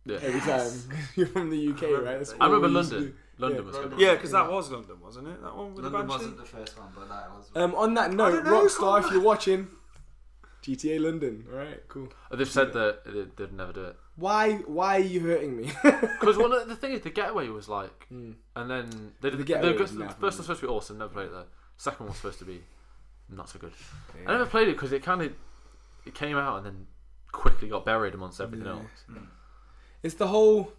[SPEAKER 1] Yeah.
[SPEAKER 4] every time? You're from the UK, right? That's
[SPEAKER 1] I remember
[SPEAKER 4] all we used to
[SPEAKER 1] London.
[SPEAKER 4] do.
[SPEAKER 1] London was good.
[SPEAKER 2] Yeah, because that was London, wasn't it? That one with
[SPEAKER 3] London
[SPEAKER 2] the Banshee?
[SPEAKER 3] wasn't the first one, but that was.
[SPEAKER 4] On that note,
[SPEAKER 2] don't know,
[SPEAKER 4] Rockstar,
[SPEAKER 2] come
[SPEAKER 4] if you're watching, GTA London. All right, cool.
[SPEAKER 1] They've said that they'd never do it.
[SPEAKER 4] Why are you hurting me?
[SPEAKER 1] Because one of the thing is, the Getaway was like, and then they did
[SPEAKER 4] The Getaway was
[SPEAKER 1] the
[SPEAKER 4] naff,
[SPEAKER 1] first
[SPEAKER 4] wasn't
[SPEAKER 1] one's supposed to be awesome. Never played it though. Second one was supposed to be not so good.
[SPEAKER 4] Yeah.
[SPEAKER 1] I never played it because it came out and then quickly got buried amongst everything
[SPEAKER 4] Yeah.
[SPEAKER 1] else.
[SPEAKER 4] It's the whole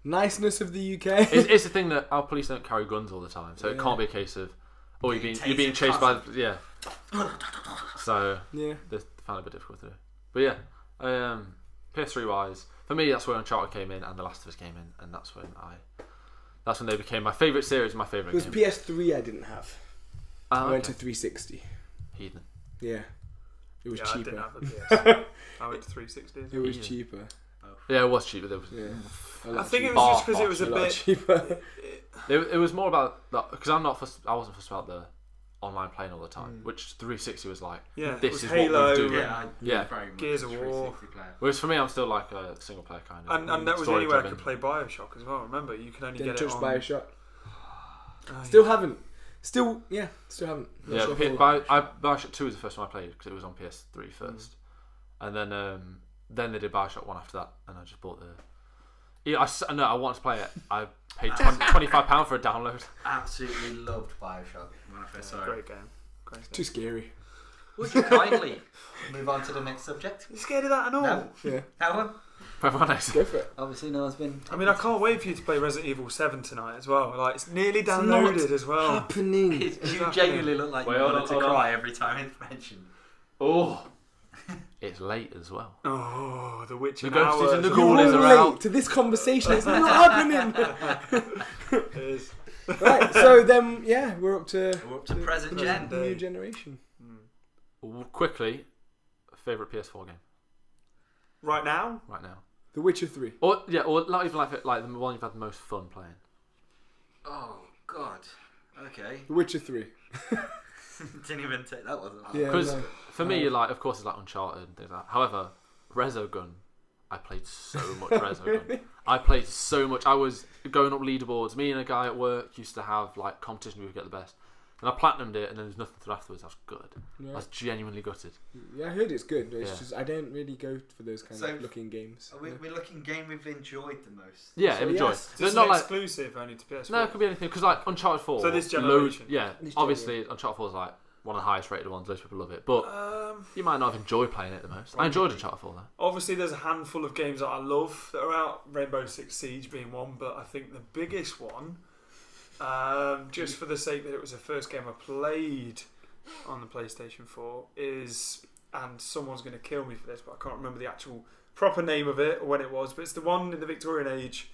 [SPEAKER 4] niceness of the UK.
[SPEAKER 1] It's the thing that our police don't carry guns all the time, so it
[SPEAKER 4] Yeah.
[SPEAKER 1] can't be a case of you're being
[SPEAKER 3] Tasered
[SPEAKER 1] chased by So
[SPEAKER 4] Yeah.
[SPEAKER 1] they found it a bit difficult to do. But yeah, PS3 wise, for me that's where Uncharted came in and The Last of Us came in, and that's when they became my favourite series, my favourite
[SPEAKER 4] It was
[SPEAKER 1] game.
[SPEAKER 4] PS3 I didn't have. I went to 360.
[SPEAKER 1] Heathen.
[SPEAKER 4] Yeah. It was
[SPEAKER 2] Yeah, I
[SPEAKER 4] cheaper.
[SPEAKER 2] didn't have a PS. I went to 360.
[SPEAKER 4] It was
[SPEAKER 1] Yeah.
[SPEAKER 4] cheaper.
[SPEAKER 1] Yeah, it was cheaper. There was,
[SPEAKER 4] Yeah.
[SPEAKER 2] I think it was just because it was
[SPEAKER 4] a
[SPEAKER 2] a
[SPEAKER 4] lot
[SPEAKER 2] bit.
[SPEAKER 4] cheaper.
[SPEAKER 1] it was more about that because I wasn't fussed about the online playing all the time, which 360 was like.
[SPEAKER 2] Yeah, it
[SPEAKER 1] this
[SPEAKER 2] was
[SPEAKER 1] is
[SPEAKER 2] Halo,
[SPEAKER 1] what we do.
[SPEAKER 3] Yeah,
[SPEAKER 1] Yeah.
[SPEAKER 3] very much
[SPEAKER 2] Gears
[SPEAKER 3] a
[SPEAKER 2] of
[SPEAKER 3] 360 player.
[SPEAKER 1] Whereas for me, I'm still like a single player kind of.
[SPEAKER 2] And that was the only way I could
[SPEAKER 1] story-driven.
[SPEAKER 2] play Bioshock as well. Remember, you can only
[SPEAKER 4] Then
[SPEAKER 2] get it
[SPEAKER 4] touched
[SPEAKER 2] on.
[SPEAKER 4] Bioshock.
[SPEAKER 2] Oh,
[SPEAKER 4] Still haven't. Still haven't. Not
[SPEAKER 1] Yeah,
[SPEAKER 4] sure if I'll-
[SPEAKER 1] Bioshock 2 was the first one I played because it was on PS3 first, and then they did Bioshock 1 after that, and I just bought the. Yeah, I wanted to play it. I paid £25 for a download.
[SPEAKER 3] Absolutely loved Bioshock when I first saw it.
[SPEAKER 2] Great game. Great game.
[SPEAKER 4] Too scary.
[SPEAKER 3] Would you kindly move on to the next subject?
[SPEAKER 2] You scared of that at all?
[SPEAKER 3] No.
[SPEAKER 4] Yeah.
[SPEAKER 3] That one?
[SPEAKER 1] For everyone else.
[SPEAKER 4] Go for it.
[SPEAKER 3] Obviously, no one's been.
[SPEAKER 2] I mean, I can't wait for you to play Resident Evil 7 tonight as well. Like, it's nearly
[SPEAKER 4] not
[SPEAKER 2] downloaded as well.
[SPEAKER 4] Happening.
[SPEAKER 3] You
[SPEAKER 2] Exactly.
[SPEAKER 3] genuinely look like
[SPEAKER 1] Wait,
[SPEAKER 3] you
[SPEAKER 1] hold
[SPEAKER 3] wanted
[SPEAKER 1] on,
[SPEAKER 3] to
[SPEAKER 1] hold on.
[SPEAKER 3] cry every time it's mentioned.
[SPEAKER 1] Oh, it's late as well.
[SPEAKER 2] Oh, the witch
[SPEAKER 1] The
[SPEAKER 2] and
[SPEAKER 1] ghost is
[SPEAKER 2] hours.
[SPEAKER 1] in the
[SPEAKER 4] You're
[SPEAKER 1] Ghoul is
[SPEAKER 4] all
[SPEAKER 1] around.
[SPEAKER 4] late to this conversation. It's not happening.
[SPEAKER 2] It is.
[SPEAKER 4] Right. So then, yeah, we're up to
[SPEAKER 3] We're up to present gen.
[SPEAKER 4] the new generation.
[SPEAKER 1] Quickly, favorite PS4 game
[SPEAKER 2] Right now?
[SPEAKER 1] right now,
[SPEAKER 4] The Witcher 3.
[SPEAKER 1] or not even like the one you've had the most fun playing.
[SPEAKER 3] Oh God. Okay.
[SPEAKER 4] The Witcher 3.
[SPEAKER 3] Didn't even take that wasn't hard.
[SPEAKER 4] Yeah.
[SPEAKER 1] Because
[SPEAKER 4] no.
[SPEAKER 1] for me, like, of course, it's like Uncharted and things like that. However, Resogun, I played so much Resogun. I played so much. I was going up leaderboards. Me and a guy at work used to have like competition who would get the best. And I platinumed it, and then there's nothing to do afterwards. I was good.
[SPEAKER 4] Yeah.
[SPEAKER 1] I was genuinely gutted.
[SPEAKER 4] Yeah, I heard it's good. It's
[SPEAKER 1] Yeah.
[SPEAKER 4] just I don't really go for those kind of looking games.
[SPEAKER 3] We're looking game we've enjoyed the most.
[SPEAKER 1] Yeah,
[SPEAKER 4] So
[SPEAKER 1] enjoy.
[SPEAKER 4] yes,
[SPEAKER 1] But
[SPEAKER 2] It's
[SPEAKER 1] not
[SPEAKER 2] an
[SPEAKER 1] like
[SPEAKER 2] exclusive only to PS4.
[SPEAKER 1] no, it could be anything. Because like Uncharted 4.
[SPEAKER 2] So this generation.
[SPEAKER 1] This obviously Uncharted 4 is like one of the highest rated ones. Most people love it, but you might not have enjoyed playing it the most. I enjoyed Uncharted 4 though.
[SPEAKER 2] Obviously, there's a handful of games that I love that are out. Rainbow Six Siege being one, but I think the biggest one, just for the sake that it was the first game I played on the PlayStation 4, is, and someone's going to kill me for this, but I can't remember the actual proper name of it or when it was, but it's the one in the Victorian age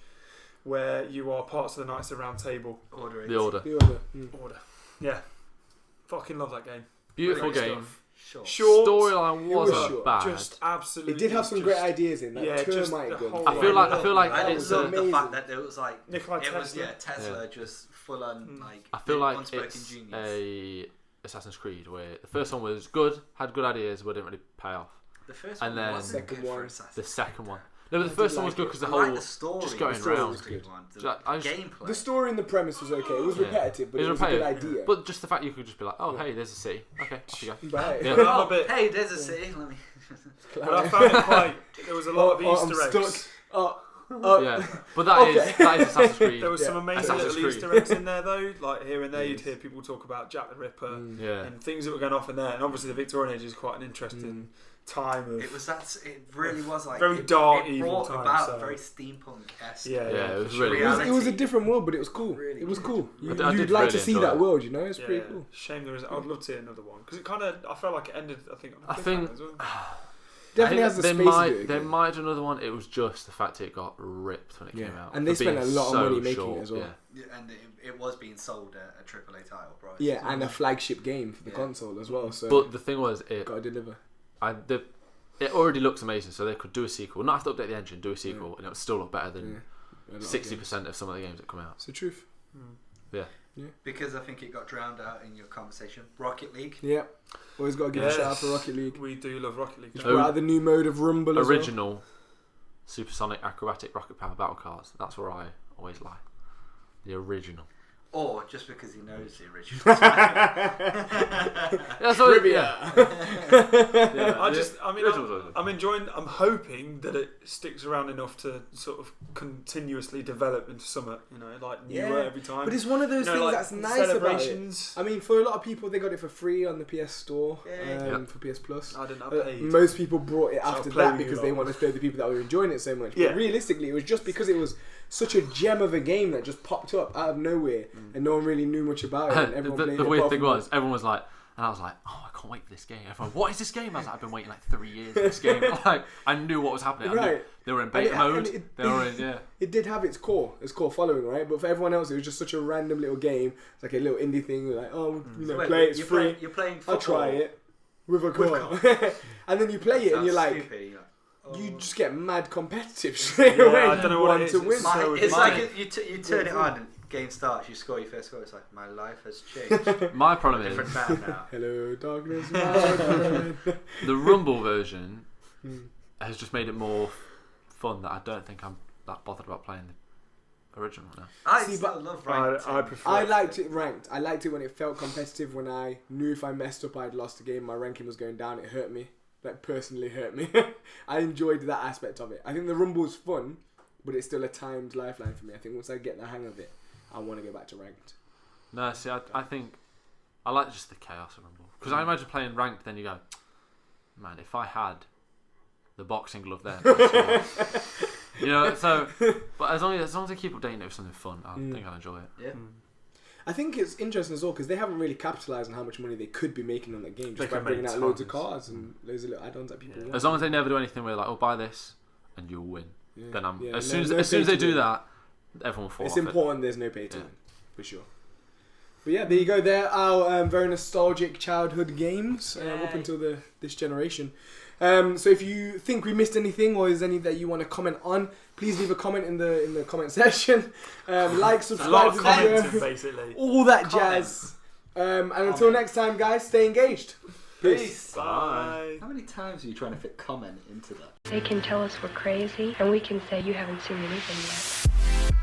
[SPEAKER 2] where you are parts of the Knights of the Round Table.
[SPEAKER 3] Order.
[SPEAKER 1] The Order.
[SPEAKER 4] The Order.
[SPEAKER 2] Order. Yeah. Fucking love that game.
[SPEAKER 1] Beautiful
[SPEAKER 2] Great
[SPEAKER 1] game.
[SPEAKER 2] stuff.
[SPEAKER 3] Short.
[SPEAKER 1] Storyline
[SPEAKER 4] It was
[SPEAKER 1] wasn't
[SPEAKER 4] short.
[SPEAKER 1] bad.
[SPEAKER 2] Just absolutely.
[SPEAKER 4] It did have some great ideas in that.
[SPEAKER 2] yeah, just
[SPEAKER 4] Termite
[SPEAKER 2] the
[SPEAKER 4] gun.
[SPEAKER 2] whole-
[SPEAKER 1] I feel like
[SPEAKER 3] I
[SPEAKER 4] was
[SPEAKER 3] love the
[SPEAKER 4] amazing.
[SPEAKER 3] fact that it was like
[SPEAKER 2] Nikola
[SPEAKER 3] it was
[SPEAKER 2] Tesla.
[SPEAKER 3] Tesla just full on like
[SPEAKER 1] I feel like
[SPEAKER 3] unspoken
[SPEAKER 1] it's
[SPEAKER 3] genius.
[SPEAKER 1] a Assassin's Creed where the first one was good, had good ideas, but didn't really pay off.
[SPEAKER 3] The first
[SPEAKER 1] and
[SPEAKER 3] one
[SPEAKER 1] then
[SPEAKER 3] wasn't
[SPEAKER 4] second
[SPEAKER 3] good
[SPEAKER 4] one.
[SPEAKER 3] for Assassin's
[SPEAKER 1] The
[SPEAKER 3] Creed.
[SPEAKER 1] second one. No, but the
[SPEAKER 4] I
[SPEAKER 1] first
[SPEAKER 4] did
[SPEAKER 1] one was
[SPEAKER 4] like
[SPEAKER 1] good
[SPEAKER 4] it.
[SPEAKER 1] because the
[SPEAKER 3] I
[SPEAKER 1] whole
[SPEAKER 3] like the story.
[SPEAKER 1] just going
[SPEAKER 3] the story
[SPEAKER 1] around.
[SPEAKER 3] was a good one. The
[SPEAKER 1] So I just-
[SPEAKER 3] gameplay.
[SPEAKER 4] The story and the premise was okay. It was
[SPEAKER 1] Yeah.
[SPEAKER 4] repetitive, but
[SPEAKER 1] It
[SPEAKER 4] it
[SPEAKER 1] was
[SPEAKER 4] was a good
[SPEAKER 1] repetitive.
[SPEAKER 4] idea.
[SPEAKER 1] But just the fact you could just be like, oh hey, there's a city. Okay, off you go.
[SPEAKER 4] Right.
[SPEAKER 1] Yeah.
[SPEAKER 2] I'm a
[SPEAKER 3] Oh,
[SPEAKER 2] bit-
[SPEAKER 3] hey, there's a city. Let me.
[SPEAKER 2] But I found it quite. There was a lot of Easter
[SPEAKER 4] I'm
[SPEAKER 2] eggs.
[SPEAKER 4] stuck.
[SPEAKER 1] Yeah, but that is Assassin's Creed.
[SPEAKER 2] There was some amazing
[SPEAKER 1] Assassin's
[SPEAKER 2] little
[SPEAKER 1] Creed.
[SPEAKER 2] Easter eggs in there, though. Like here and there, you'd hear people talk about Jack the Ripper
[SPEAKER 1] Yeah.
[SPEAKER 2] and things that were going off in there. And obviously, the Victorian age is quite an interesting time of.
[SPEAKER 3] It was that. It really was like
[SPEAKER 2] Very dark,
[SPEAKER 3] it
[SPEAKER 2] evil
[SPEAKER 3] brought
[SPEAKER 2] time,
[SPEAKER 3] about
[SPEAKER 2] so-
[SPEAKER 3] very steampunk-esque.
[SPEAKER 2] Yeah,
[SPEAKER 1] Yeah, it was
[SPEAKER 2] for
[SPEAKER 1] really
[SPEAKER 2] sure.
[SPEAKER 1] good.
[SPEAKER 4] It was a different world, but it was cool.
[SPEAKER 3] Really
[SPEAKER 4] it was
[SPEAKER 3] good.
[SPEAKER 4] cool.
[SPEAKER 1] I did
[SPEAKER 4] You'd like
[SPEAKER 1] really
[SPEAKER 4] to see
[SPEAKER 1] enjoy
[SPEAKER 4] that
[SPEAKER 1] it.
[SPEAKER 4] world, you know? It's
[SPEAKER 2] Yeah,
[SPEAKER 4] pretty cool.
[SPEAKER 2] Shame there is. I'd love to see another one because it kind of. I felt like it ended. I think. On a
[SPEAKER 1] I think-
[SPEAKER 2] cliffhanger as well.
[SPEAKER 4] Definitely
[SPEAKER 1] I
[SPEAKER 4] has the
[SPEAKER 1] think
[SPEAKER 4] space to do it
[SPEAKER 1] they
[SPEAKER 4] again.
[SPEAKER 1] might do another one. It was just the fact it got ripped when it
[SPEAKER 4] Yeah.
[SPEAKER 1] came out.
[SPEAKER 4] And they
[SPEAKER 1] for being
[SPEAKER 4] spent a lot of
[SPEAKER 1] so
[SPEAKER 4] money making
[SPEAKER 1] short,
[SPEAKER 4] it as well.
[SPEAKER 1] Yeah.
[SPEAKER 3] Yeah, and it was being sold at a AAA title price.
[SPEAKER 4] Yeah, and a flagship game for the
[SPEAKER 3] Yeah.
[SPEAKER 4] console as well. So
[SPEAKER 1] But the thing was, it
[SPEAKER 4] gotta deliver.
[SPEAKER 1] it already looks amazing, so they could do a sequel. Not have to update the engine, do a sequel, and it would still look better than
[SPEAKER 4] Yeah.
[SPEAKER 1] 60% of some of the games that come out.
[SPEAKER 4] It's the truth.
[SPEAKER 1] Yeah.
[SPEAKER 3] Because I think it got drowned out in your conversation. Rocket League.
[SPEAKER 4] Yeah. Always gotta give a shout out for Rocket League.
[SPEAKER 2] We do love Rocket League.
[SPEAKER 4] Which brought out the new mode of Rumble as well.
[SPEAKER 1] Original supersonic acrobatic rocket power battle cars. That's where I always lie. The original.
[SPEAKER 3] Or just because he knows the original.
[SPEAKER 1] That's all,
[SPEAKER 4] Trivia.
[SPEAKER 2] I'm enjoying. I'm hoping that it sticks around enough to sort of continuously develop into something. You know, like newer every time.
[SPEAKER 4] But it's one of those things
[SPEAKER 2] like
[SPEAKER 4] that's nice about it.
[SPEAKER 2] celebrations.
[SPEAKER 4] I mean, for a lot of people, they got it for free on the PS Store
[SPEAKER 3] Yeah.
[SPEAKER 4] for PS Plus.
[SPEAKER 2] I didn't have paid.
[SPEAKER 4] Most people brought it
[SPEAKER 2] So I'll
[SPEAKER 4] after
[SPEAKER 2] play
[SPEAKER 4] that
[SPEAKER 2] with you
[SPEAKER 4] because
[SPEAKER 2] lot.
[SPEAKER 4] they wanted to play with the people that were enjoying it so much.
[SPEAKER 2] Yeah.
[SPEAKER 4] But realistically, it was just because it was such a gem of a game that just popped up out of nowhere and no one really knew much about it. And everyone played
[SPEAKER 1] the
[SPEAKER 4] it
[SPEAKER 1] weird
[SPEAKER 4] apart
[SPEAKER 1] thing
[SPEAKER 4] from
[SPEAKER 1] was, everyone was like, and I was like, oh, I can't wait for this game. Everyone, what is this game? I was like, I've been waiting like 3 years for this game. Like, I knew what was happening. I knew
[SPEAKER 4] Right.
[SPEAKER 1] they were in beta mode. They were in, yeah.
[SPEAKER 4] It did have its core following, right? But for everyone else, it was just such a random little game. It's like a little indie thing. Like, oh, you know,
[SPEAKER 3] Wait,
[SPEAKER 4] play it, it's
[SPEAKER 3] you're
[SPEAKER 4] free.
[SPEAKER 3] You're playing
[SPEAKER 4] I'll
[SPEAKER 3] football.
[SPEAKER 4] try it with a car. And then you play it and
[SPEAKER 3] Sounds
[SPEAKER 4] you're like,
[SPEAKER 3] stupid, you're like, oh.
[SPEAKER 4] you just get mad competitive straight
[SPEAKER 2] Yeah,
[SPEAKER 4] away.
[SPEAKER 2] I don't know what
[SPEAKER 4] Want
[SPEAKER 2] it is.
[SPEAKER 4] to win.
[SPEAKER 2] It's so
[SPEAKER 3] It's
[SPEAKER 2] Mine-
[SPEAKER 3] like you turn it on and game starts, you score your first goal, it's like, my life has changed.
[SPEAKER 1] My problem is,
[SPEAKER 3] Different man now.
[SPEAKER 4] Hello, darkness, my friend.
[SPEAKER 1] the Rumble version
[SPEAKER 4] Hmm.
[SPEAKER 1] has just made it more fun that I don't think I'm that bothered about playing the original now.
[SPEAKER 3] I
[SPEAKER 4] See,
[SPEAKER 3] still
[SPEAKER 4] but
[SPEAKER 3] love
[SPEAKER 2] I
[SPEAKER 3] ranked.
[SPEAKER 2] prefer.
[SPEAKER 4] I liked it ranked. I liked it when it felt competitive. When I knew if I messed up, I'd lost the game. My ranking was going down. It hurt me. Like personally hurt me. I enjoyed that aspect of it. I think the Rumble's fun, but it's still a timed lifeline for me. I think once I get the hang of it, I want to go back to ranked.
[SPEAKER 1] No, see, I think I like just the chaos of Rumble. Because I imagine playing ranked, then you go, man, if I had the boxing glove there, you know. So, but as long as they keep updating it with something fun, I think I'll enjoy it.
[SPEAKER 3] Yeah.
[SPEAKER 4] I think it's interesting as well because they haven't really capitalised on how much money they could be making on that game just
[SPEAKER 2] They
[SPEAKER 4] by
[SPEAKER 2] can
[SPEAKER 4] bringing
[SPEAKER 2] make
[SPEAKER 4] out loads of
[SPEAKER 2] tons.
[SPEAKER 4] cards and loads of little add-ons that people want.
[SPEAKER 1] As long as they never do anything where like, oh, buy this and you'll win.
[SPEAKER 4] Yeah.
[SPEAKER 1] Then I'm
[SPEAKER 4] Yeah,
[SPEAKER 1] as
[SPEAKER 4] no
[SPEAKER 1] soon as they
[SPEAKER 4] pay to
[SPEAKER 1] do
[SPEAKER 4] win.
[SPEAKER 1] that, everyone will fall
[SPEAKER 4] It's
[SPEAKER 1] off
[SPEAKER 4] important there's no pay to
[SPEAKER 1] Yeah.
[SPEAKER 4] win, for sure. But yeah, there you go. They're our very nostalgic childhood games up until this generation. So if you think we missed anything or is any that you want to comment on, please leave a comment in the comment section. Like, subscribe to the video,
[SPEAKER 2] basically.
[SPEAKER 4] all that jazz. And until next time, guys, stay engaged. Peace.
[SPEAKER 2] Bye.
[SPEAKER 3] How many times are you trying to fit comment into that?
[SPEAKER 5] They can tell us we're crazy, and we can say you haven't seen anything yet.